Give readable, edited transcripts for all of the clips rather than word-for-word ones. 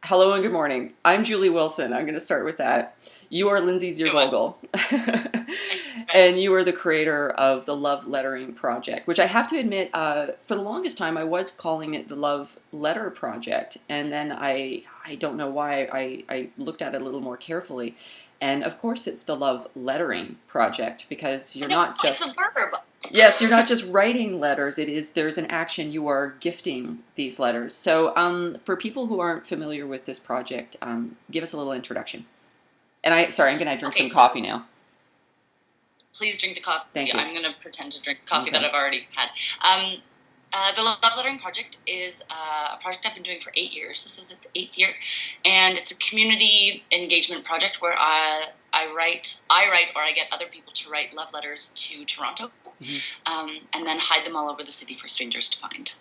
Hello and good morning. I'm Julie Wilson. I'm going to start with that. You are Lindsay It was. Zier-Vogel. Right. And you are the creator of the Love Lettering Project, which I have to admit, for the longest time, I was calling it the Love Letter Project. And then I don't know why, I looked at it a little more carefully. And of course, it's the Love Lettering Project because I you're know not it's a just verb. Yes, you're not just writing letters. There's an action. You are gifting these letters. So, for people who aren't familiar with this project, give us a little introduction. And sorry, I'm gonna drink Okay, some so coffee now. please drink the coffee. Thank you. I'm going to pretend to drink coffee that Okay. I've already had. The Love Lettering Project is a project I've been doing for 8 years. This is its eighth year, and it's a community engagement project where I write, or I get other people to write love letters to Toronto, Mhm. and then hide them all over the city for strangers to find.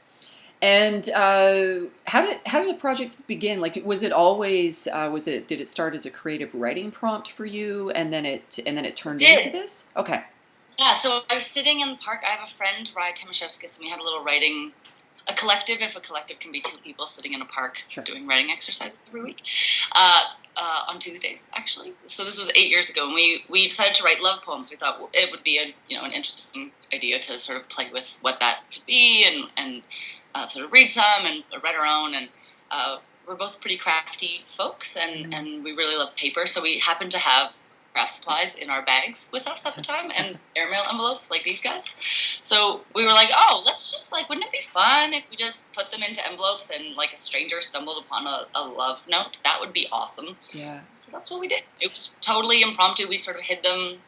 And how did the project begin? Like, was it always did it start as a creative writing prompt for you, and then it It turned into did. this? Okay. Yeah, so I was sitting in the park. I have a friend, Raya Timashevskis, and we had a little writing, a collective, if a collective can be two people sitting in a park Sure. doing writing exercises every week, uh, on Tuesdays, actually. So this was 8 years ago, and we decided to write love poems. We thought it would be an interesting idea to sort of play with what that could be, and sort of read some and read our own, and we're both pretty crafty folks, and, Mm. and we really love paper, so we happened to have craft supplies in our bags with us at the time, and airmail envelopes like these guys. So we were like, oh, let's just wouldn't it be fun if we just put them into envelopes and like a stranger stumbled upon a love note? That would be awesome. Yeah. So that's what we did. It was totally impromptu. We sort of hid them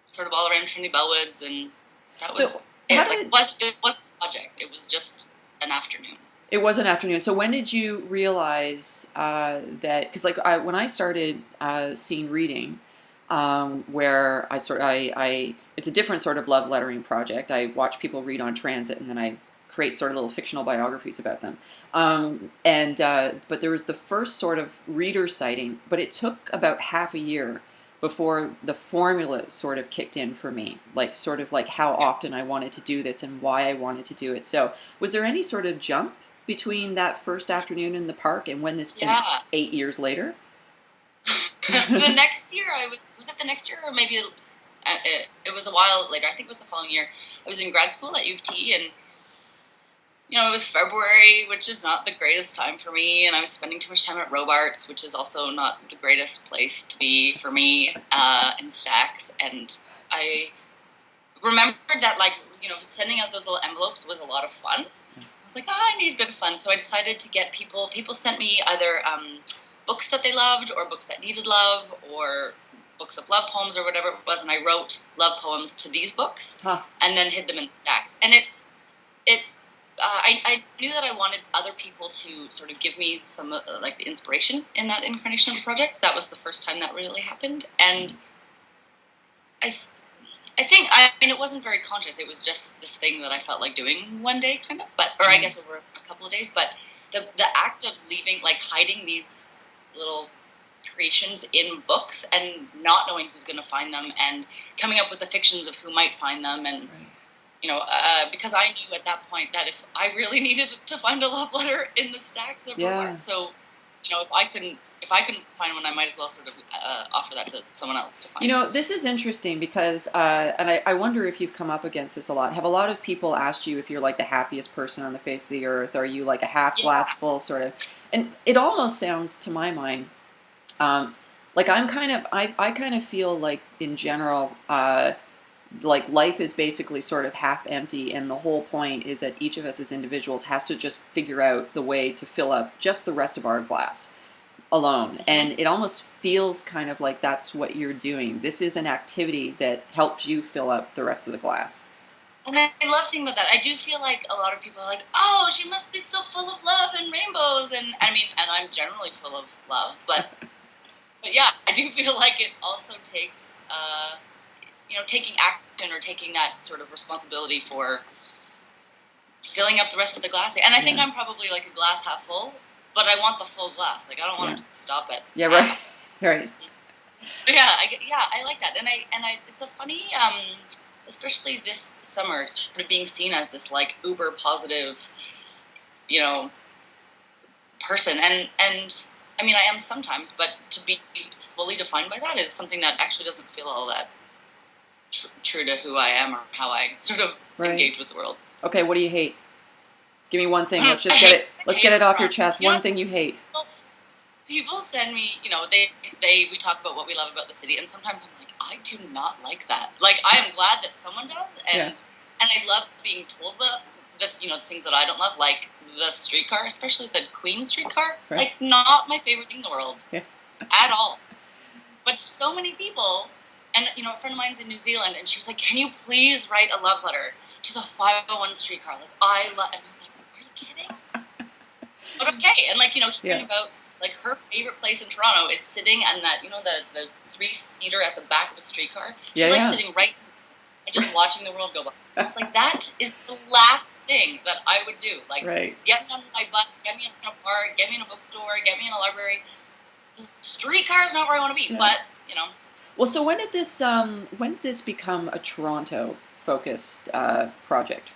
sort of all around Trinity Bellwoods, and that So was how it. Like did it wasn't a project. It was just an afternoon. It was an afternoon. So when did you realize that? Because when I started seeing reading, where it's a different sort of love lettering project. I watch people read on transit, and then I create sort of little fictional biographies about them. And but there was the first sort of reader sighting, but it took about half a year before the formula sort of kicked in for me, like sort of like how Yeah. often I wanted to do this and why I wanted to do it. So was there any sort of jump between that first afternoon in the park and when this and Yeah. 8 years later? The next year, was it the next year, or maybe it was a while later. I think it was the following year. I was in grad school at U of T, and it was February, which is not the greatest time for me, and I was spending too much time at Robarts, which is also not the greatest place to be for me, in Stacks. And I remembered that, sending out those little envelopes was a lot of fun. I was like, oh, I need a bit of fun. So I decided to get people. People sent me either books that they loved, or books that needed love, or books of love poems, or whatever it was. And I wrote love poems to these books, Huh. and then hid them in stacks. And I knew that I wanted other people to sort of give me some the inspiration in that incarnation of the project. That was the first time that really happened, and I I think I mean it wasn't very conscious. It was just this thing that I felt like doing one day, kind of, or I Mm. guess over a couple of days. But the act of leaving, hiding these little creations in books and not knowing who's going to find them, and coming up with the fictions of who might find them, and Right. because I knew at that point that if I really needed to find a love letter in the stacks of Yeah. Robart, so if I couldn't find one, I might as well sort of offer that to someone else to find. This is interesting because, and I wonder if you've come up against this a lot. Have a lot of people asked you if you're like the happiest person on the face of the earth? Are you like a half Yeah, glass full sort of? And it almost sounds to my mind um, like I kind of feel like in general, like life is basically sort of half empty, and the whole point is that each of us as individuals has to just figure out the way to fill up just the rest of our glass alone. hmm And it almost feels kind of like that's what you're doing. This is an activity that helps you fill up the rest of the glass. and I love thinking about that. I do feel like a lot of people are like, "Oh, she must be so full of love and rainbows," and I mean, and I'm generally full of love, but yeah, I do feel like it also takes taking action, or taking that sort of responsibility for filling up the rest of the glass. And I think Yeah. I'm probably like a glass half full, but I want the full glass. Like I don't Yeah. want to stop at Yeah, right. half. Right. But yeah, I like that, and I it's a funny, especially this summer, sort of being seen as this like uber positive, you know, person, and I mean, I am sometimes, but to be fully defined by that is something that actually doesn't feel all that true to who I am or how I sort of engage with the world. Okay, what do you hate? Give me one thing. Let's just get it. Let's get it off your chest. One thing you hate. People send me, we talk about what we love about the city, and sometimes I'm like, I do not like that. Like, I am glad that someone does, and I love being told the things that I don't love, like the streetcar, especially the Queen streetcar. Right. Like, not my favorite thing in the world at all. But so many people, and a friend of mine's in New Zealand, and she was like, "Can you please write a love letter to the 501 streetcar?" Like, I love, and I was like, "Are you kidding?" But okay, and hearing about. Like, her favorite place in Toronto is sitting on that, the 3-seater at the back of a streetcar. She's sitting right and just watching the world go by. It's like, that is the last thing that I would do. Like, get me on my butt, get me in a park, get me in a bookstore, get me in a library. The streetcar is not where I want to be, but, Well, so when did this become a Toronto-focused project?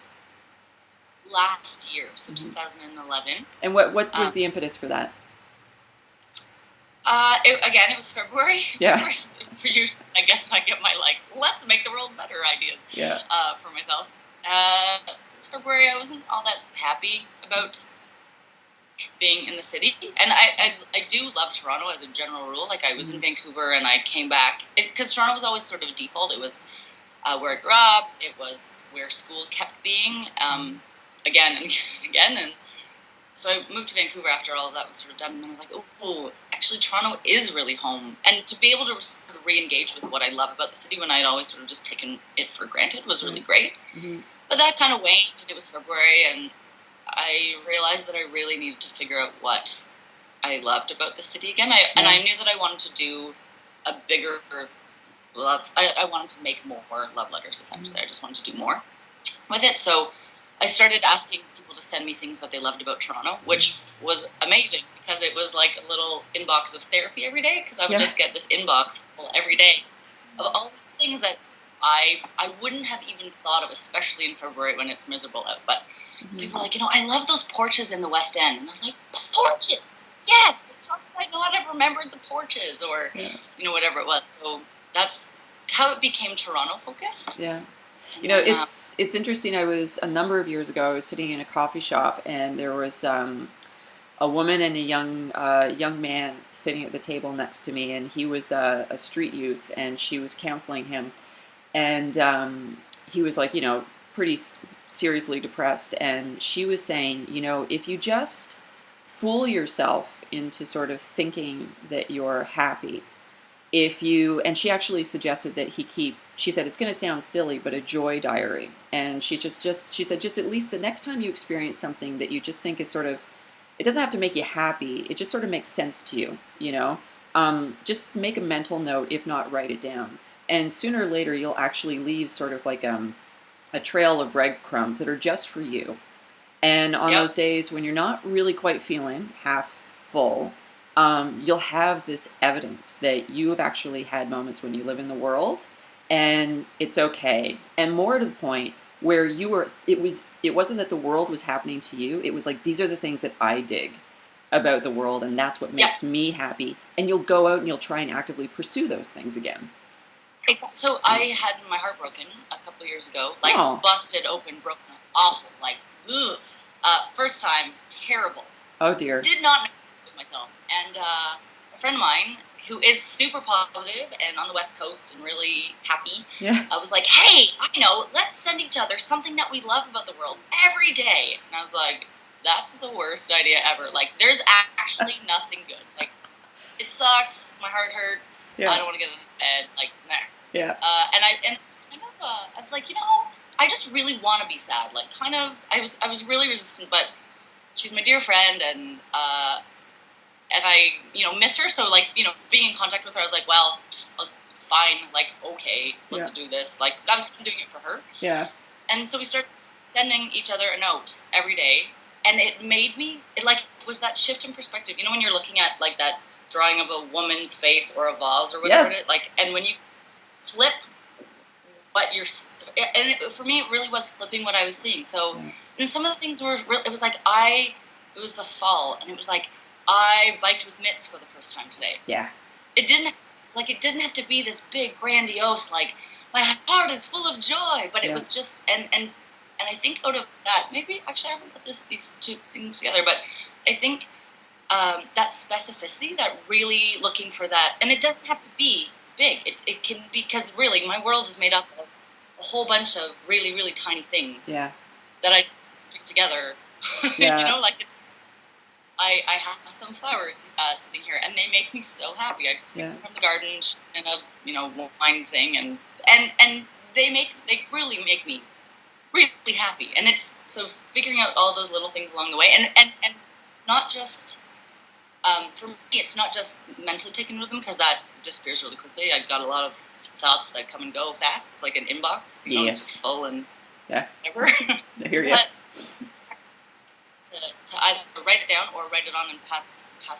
Last year, so 2011. And what was the impetus for that? It was February. Yeah. Usually, I guess I get my, let's make the world better ideas for myself. Since February, I wasn't all that happy about being in the city. And I do love Toronto as a general rule. Like, I was in Vancouver and I came back. Because Toronto was always sort of a default. It was where I grew up. It was where school kept being again and again. And so I moved to Vancouver after all of that was sort of done, and I was like, oh, actually Toronto is really home. And to be able to sort of re-engage with what I love about the city when I'd always sort of just taken it for granted was really great. Mm-hmm. But that kind of waned, and it was February, and I realized that I really needed to figure out what I loved about the city again. And I knew that I wanted to do a bigger love. I wanted to make more love letters, essentially. I just wanted to do more with it. So I started asking people to send me things that they loved about Toronto, which was amazing because it was like a little inbox of therapy every day, because I would just get this inbox full every day of all these things that I wouldn't have even thought of, especially in February when it's miserable out. But people were like, I love those porches in the West End. And I was like, porches? Yes! How did I not have remembered the porches? Or, whatever it was. So that's how it became Toronto-focused. Yeah. It's interesting. A number of years ago, I was sitting in a coffee shop, and there was a woman and a young man sitting at the table next to me, and he was a street youth, and she was counseling him, and he was like, pretty seriously depressed, and she was saying, if you just fool yourself into sort of thinking that you're happy, and she actually suggested that she said, it's going to sound silly, but a joy diary. And she said, just at least the next time you experience something that you just think is sort of, it doesn't have to make you happy, it just sort of makes sense to you, just make a mental note, if not write it down. And sooner or later, you'll actually leave sort of like a trail of breadcrumbs that are just for you. And on those days when you're not really quite feeling half full, you'll have this evidence that you have actually had moments when you live in the world, and it's okay. And more to the point, where it wasn't that the world was happening to you, it was like, these are the things that I dig about the world, and that's what makes me happy. And you'll go out and you'll try and actively pursue those things again. So I had my heart broken a couple years ago, busted open, broken, awful, first time, terrible. Oh dear. Did not know myself. And a friend of mine who is super positive and on the West Coast and really happy, was like, hey, I know, let's send each other something that we love about the world every day. And I was like, that's the worst idea ever. Like, there's actually nothing good. Like, it sucks, my heart hurts, I don't want to get in bed, nah. Yeah. I was like, I just really want to be sad. Like, I was really resistant, but she's my dear friend, and I, miss her. So, being in contact with her, I was like, well, fine. Okay, let's do this. I was doing it for her. Yeah. And so we started sending each other a note every day, and it made me, it was that shift in perspective. When you're looking at, that drawing of a woman's face or a vase or whatever it is, and when you flip what you're, for me, it really was flipping what I was seeing. So, and some of the things were, it was like, I it was the fall, and it was like, I biked with mitts for the first time today. Yeah. It didn't have to be this big, grandiose, like, my heart is full of joy, but it was just, and I think out of that, maybe, actually I haven't put these two things together, but I think that specificity, that really looking for that, and it doesn't have to be big, it can be, because really, my world is made up of a whole bunch of really, really tiny things that I stick together, you know, like, I have some flowers sitting here, and they make me so happy. I just pick them from the garden in a, you know, wine thing, and they really make me really happy. And it's so figuring out all those little things along the way, and not just for me, it's not just mentally taking with them, because that disappears really quickly. I've got a lot of thoughts that come and go fast. It's like an inbox, you know, it's just full and whatever. I hear you. To either write it down or write it on and pass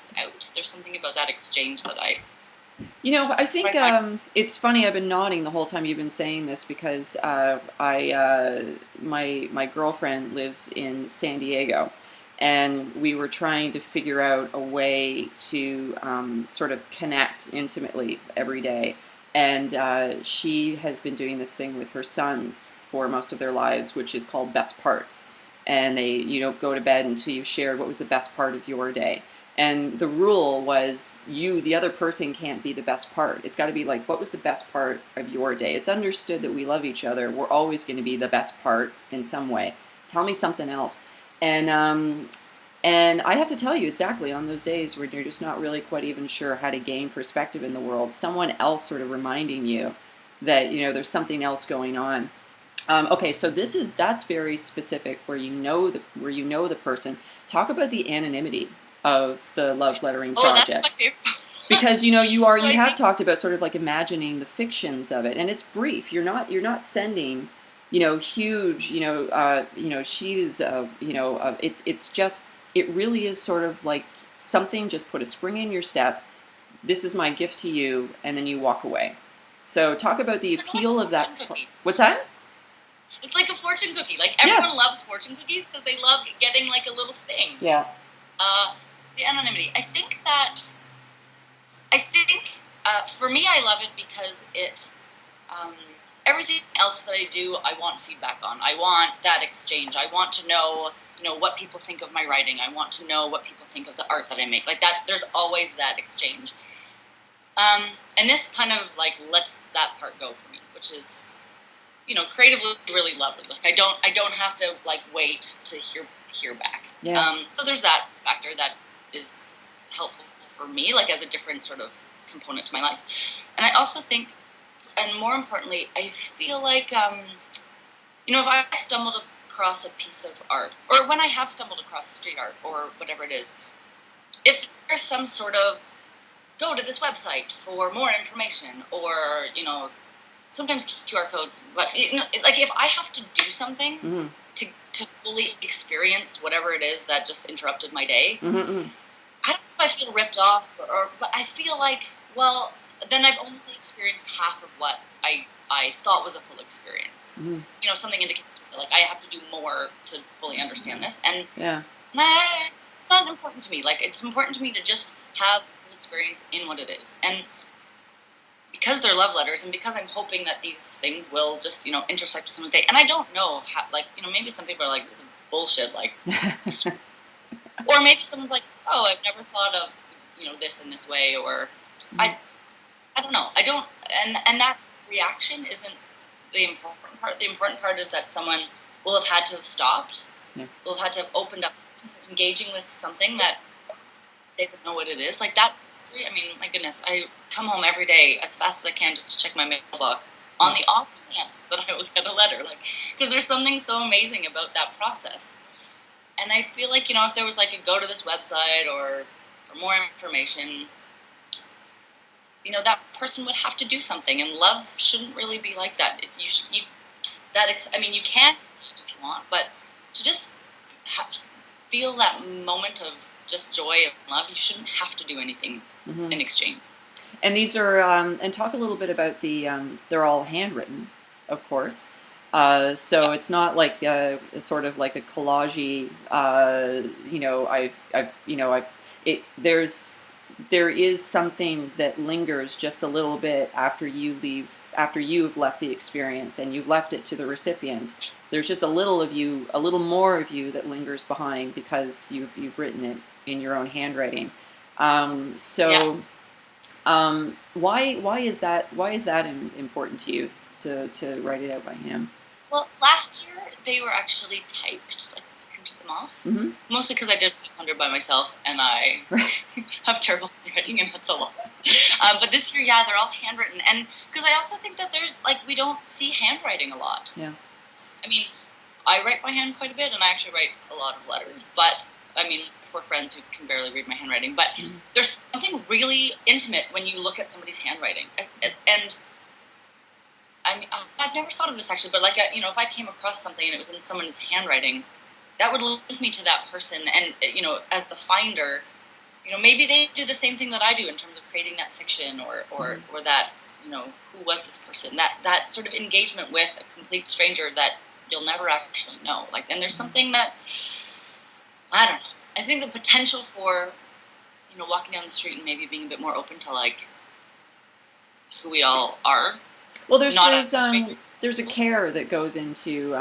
it out. There's something about that exchange that You know, I think it's funny. I've been nodding the whole time you've been saying this, because my girlfriend lives in San Diego, and we were trying to figure out a way to sort of connect intimately every day. And she has been doing this thing with her sons for most of their lives, which is called Best Parts. And they, you don't go to bed until you've shared what was the best part of your day. And the rule was, the other person can't be the best part. It's got to be like, what was the best part of your day? It's understood that we love each other. We're always going to be the best part in some way. Tell me something else. And I have to tell you, exactly on those days where you're just not really quite even sure how to gain perspective in the world, someone else sort of reminding you that, you know, there's something else going on. Okay, so that's very specific, where you know the person. Talk about the anonymity of the love lettering project. That's my favorite. Because you have talked about sort of like imagining the fictions of it, and it's brief. You're not sending, you know, huge, you know, she's, it's just, it really is sort of like something. Just put a spring in your step. This is my gift to you, and then you walk away. So talk about the appeal of that. What's that? It's like a fortune cookie. Like, everyone loves fortune cookies because they love getting, like, a little thing. Yeah. The anonymity. I think for me, I love it because it, everything else that I do, I want feedback on. I want that exchange. I want to know, you know, what people think of my writing. I want to know what people think of the art that I make. Like that, there's always that exchange. And this kind of, like, lets that part go for me, which is, you know, creatively really lovely. Like, I don't have to, like, wait to hear back. Yeah. So there's that factor that is helpful for me, like, as a different sort of component to my life. And I also think, and more importantly, I feel like, you know, if I stumbled across a piece of art, or when I have stumbled across street art or whatever it is, if there's some sort of, go to this website for more information, or, you know, sometimes QR codes, but, you know, like, if I have to do something to fully experience whatever it is that just interrupted my day, I don't know if I feel ripped off, but I feel like, well, then I've only experienced half of what I thought was a full experience. You know, something indicates to me, like, I have to do more to fully understand this, and it's not important to me. Like, it's important to me to just have full experience in what it is, and because they're love letters, and because I'm hoping that these things will just, you know, intersect with someone's day. And I don't know how, like, you know, maybe some people are like, this is bullshit, like, or maybe someone's like, oh, I've never thought of, you know, this in this way, or I don't know. I don't, and that reaction isn't the important part. The important part is that someone will have had to have stopped, will have had to have opened up, engaging with something that they don't know what it is. Like, that, I mean, my goodness, I come home every day as fast as I can just to check my mailbox on the off chance that I will get a letter, like, because there's something so amazing about that process. And I feel like, you know, if there was like a go to this website or for more information, you know, that person would have to do something, and love shouldn't really be like that. I mean, you can if you want, but to just feel that moment of just joy and love, you shouldn't have to do anything in exchange. And these are, and talk a little bit about the, they're all handwritten, of course. So it's not like sort of like a collage. It there is something that lingers just a little bit after you leave, after you've left the experience and you've left it to the recipient. There's just a little of you, a little more of you that lingers behind because you've written it in your own handwriting. Um, Yeah. so why is that important to you to write it out by hand? Well, last year they were actually typed, like I printed them off. Mm-hmm. Mostly because I did 500 by myself, and I Right. have terrible handwriting, and that's a lot. But this year, yeah, they're all handwritten, and because I also think that there's like we don't see handwriting a lot. Yeah. I mean, I write by hand quite a bit, and I actually write a lot of letters. But I mean, poor friends who can barely read my handwriting. But there's something really intimate when you look at somebody's handwriting, and I mean, I've never thought of this actually, but like, if I came across something and it was in someone's handwriting, that would link me to that person. And, as the finder, maybe they do the same thing that I do in terms of creating that fiction or that, who was this person? That sort of engagement with a complete stranger that you'll never actually know. Like, and there's something that, I don't know. I think the potential for, walking down the street and maybe being a bit more open to like who we all are. Well, Not there's a care that goes into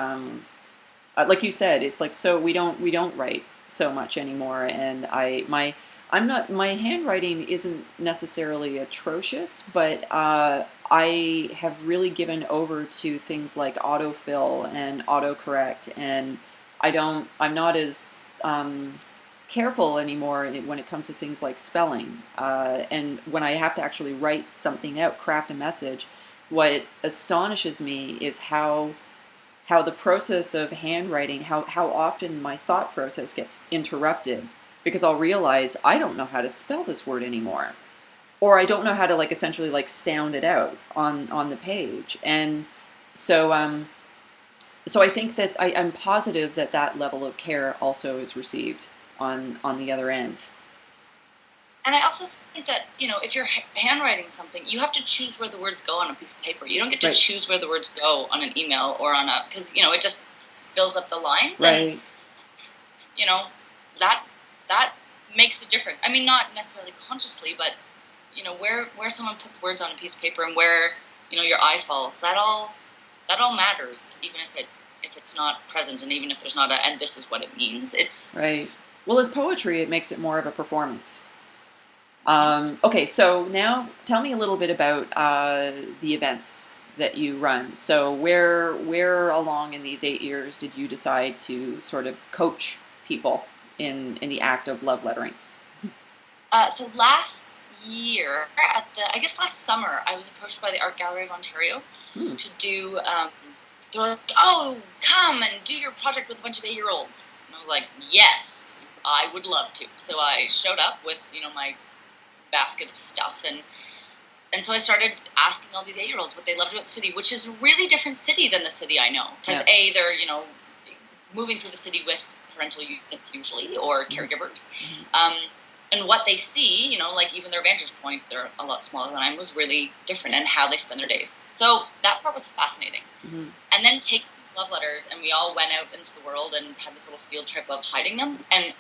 like you said, it's like, so we don't write so much anymore, and my handwriting isn't necessarily atrocious, but I have really given over to things like autofill and autocorrect, and I'm not as careful anymore when it comes to things like spelling, and when I have to actually write something out, craft a message. What astonishes me is how the process of handwriting, how often my thought process gets interrupted because I'll realize I don't know how to spell this word anymore, or I don't know how to like essentially like sound it out on the page. And so I think that I'm positive that that level of care also is received on the other end. And I also think that, if you're handwriting something, you have to choose where the words go on a piece of paper. You don't get to Right. choose where the words go on an email or because, it just fills up the lines. Right. And, that makes a difference. I mean, not necessarily consciously, but, where someone puts words on a piece of paper and where, your eye falls, that all matters, even if it's not present and even if there's not and this is what it means. It's Right. Well, as poetry, it makes it more of a performance. Okay, so now tell me a little bit about the events that you run. So where along in these 8 years did you decide to sort of coach people in the act of love lettering? So last year, I guess last summer, I was approached by the Art Gallery of Ontario to do, they're like, oh, come and do your project with a bunch of 8-year-olds. And I was like, yes, I would love to. So I showed up with, my basket of stuff, and so I started asking all these 8-year-olds what they loved about the city, which is a really different city than the city I know. Because Yeah. they're, moving through the city with parental units usually, or caregivers. And what they see, like even their vantage point, they're a lot smaller than I am, was really different, and how they spend their days. So that part was fascinating. Mm-hmm. And then taking these love letters, and we all went out into the world and had this little field trip of hiding them. And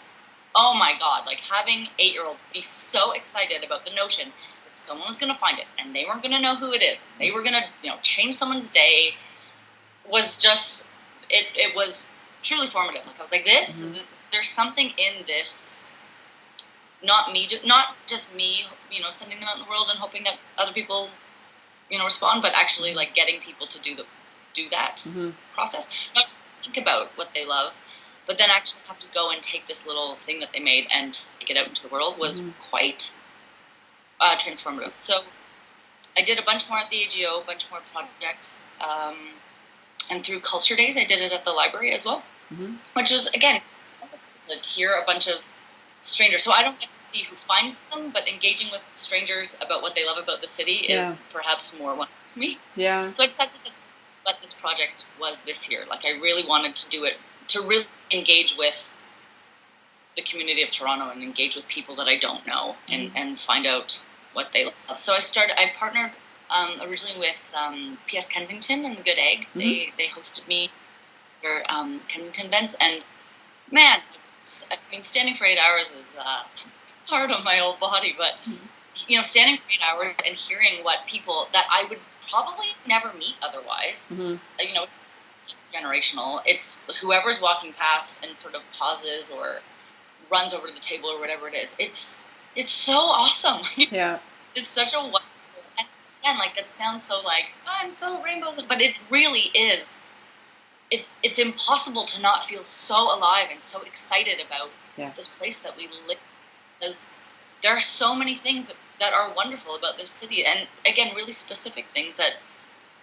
oh my God, like having 8-year-olds be so excited about the notion that someone was going to find it and they weren't going to know who it is. They were going to, change someone's day was just, it was truly formative. Like I was like, there's something in this, not just me, sending them out in the world and hoping that other people, respond, but actually like getting people to do that process. Not think about what they love, but then actually have to go and take this little thing that they made and take it out into the world was quite transformative. So I did a bunch more at the AGO, a bunch more projects, and through Culture Days, I did it at the library as well, which was, again, to hear a bunch of strangers. So I don't get to see who finds them, but engaging with strangers about what they love about the city is perhaps more one for me. Yeah. So I decided what this project was this year. Like I really wanted to do it to really engage with the community of Toronto and engage with people that I don't know and find out what they love. So I partnered originally with P.S. Kensington and the Good Egg. Mm-hmm. They hosted me for Kensington events, and man, I mean, standing for 8 hours is hard on my old body, but you know, standing for 8 hours and hearing what people that I would probably never meet otherwise, you know, generational. It's whoever's walking past and sort of pauses or runs over to the table or whatever it is. It's so awesome. Yeah. It's such a wonderful. And again, like that sounds so like oh, I'm so rainbows, but it really is. It's impossible to not feel so alive and so excited about this place that we live. Because there are so many things that are wonderful about this city, and again, really specific things that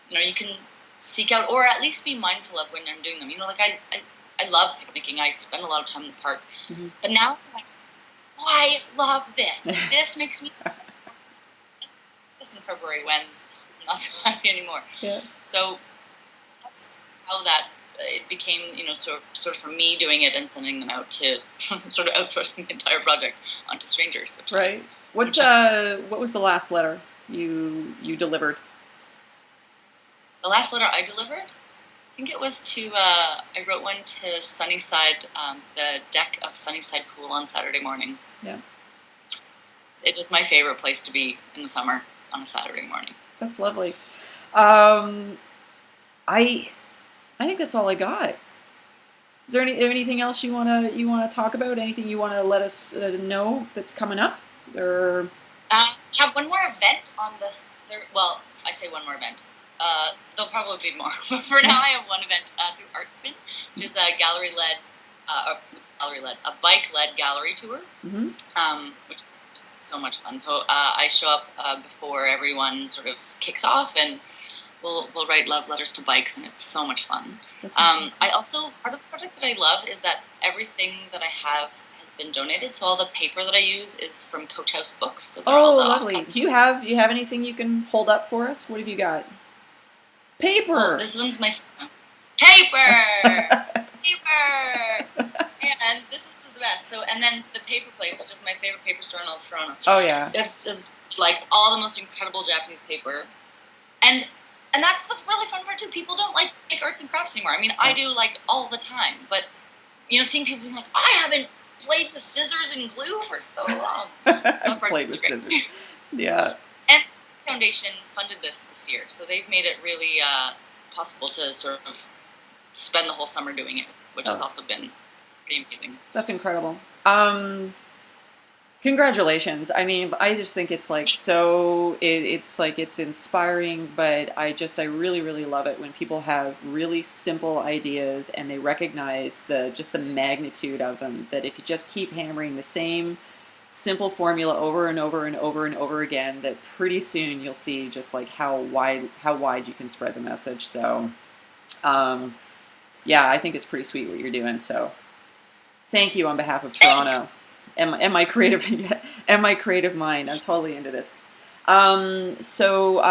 you know you can seek out or at least be mindful of when I'm doing them. You know, like I love picnicking. I spend a lot of time in the park, but now I'm like, oh, I love this. This makes me. This in February when I'm not so happy anymore. Yeah. So how that it became, you know, sort of for me doing it and sending them out to sort of outsourcing the entire project onto strangers. Right. What was the last letter you delivered? The last letter I delivered, I think it was to I wrote one to Sunnyside, the deck of Sunnyside Pool on Saturday mornings. Yeah. It is my favorite place to be in the summer on a Saturday morning. That's lovely. I think that's all I got. Is there anything else you wanna talk about? Anything you wanna let us know that's coming up? Or I have one more event on the third. Well, I say one more event. There'll probably be more, but for now I have one event through Artspin, which is a a bike-led gallery tour, which is just so much fun. So I show up before everyone sort of kicks off, and we'll write love letters to bikes, and it's so much fun. I also, part of the project that I love is that everything that I have has been donated. So all the paper that I use is from Coach House Books. So lovely. Do you have anything you can hold up for us? What have you got? Paper! Oh, this one's my paper! Paper! And this is the best. So, and then the Paper Place, which is my favorite paper store in Toronto. Oh, yeah. It's just like all the most incredible Japanese paper. And that's the really fun part too. People don't like arts and crafts anymore. I mean, I do like all the time, but you know, seeing people be like, I haven't played with scissors and glue for so long. I've played with scissors. Yeah. And the foundation funded this year, so they've made it really possible to sort of spend the whole summer doing it, which has also been pretty amazing. That's incredible. Congratulations. I mean, I just think it's like it's inspiring, but I really, really love it when people have really simple ideas and they recognize the magnitude of them, that if you just keep hammering the same simple formula over and over and over and over again, that pretty soon you'll see just like how wide you can spread the message. So, yeah, I think it's pretty sweet what you're doing. So, thank you on behalf of Toronto. And my creative mind. I'm totally into this. So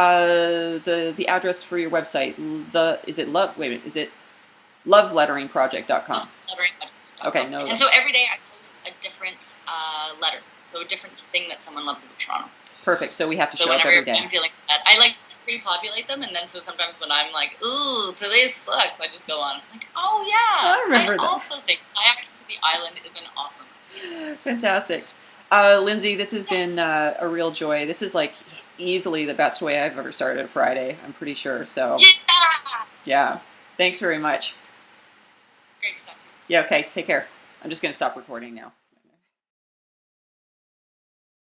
the address for your website, is it loveletteringproject.com? Okay, no. And so every day I post a different letter, so a different thing that someone loves about Toronto. Perfect. So we have to show up every day. I'm feeling that, I like pre-populate them, and then so sometimes when I'm like, ooh, today sucks, I just go on. I'm like, oh yeah. I remember that. I also think kayaking to the island is an awesome. Fantastic. Lindsay, this has been a real joy. This is like easily the best way I've ever started a Friday, I'm pretty sure. So, yeah. Thanks very much. Great to talk to you. Yeah, okay. Take care. I'm just going to stop recording now.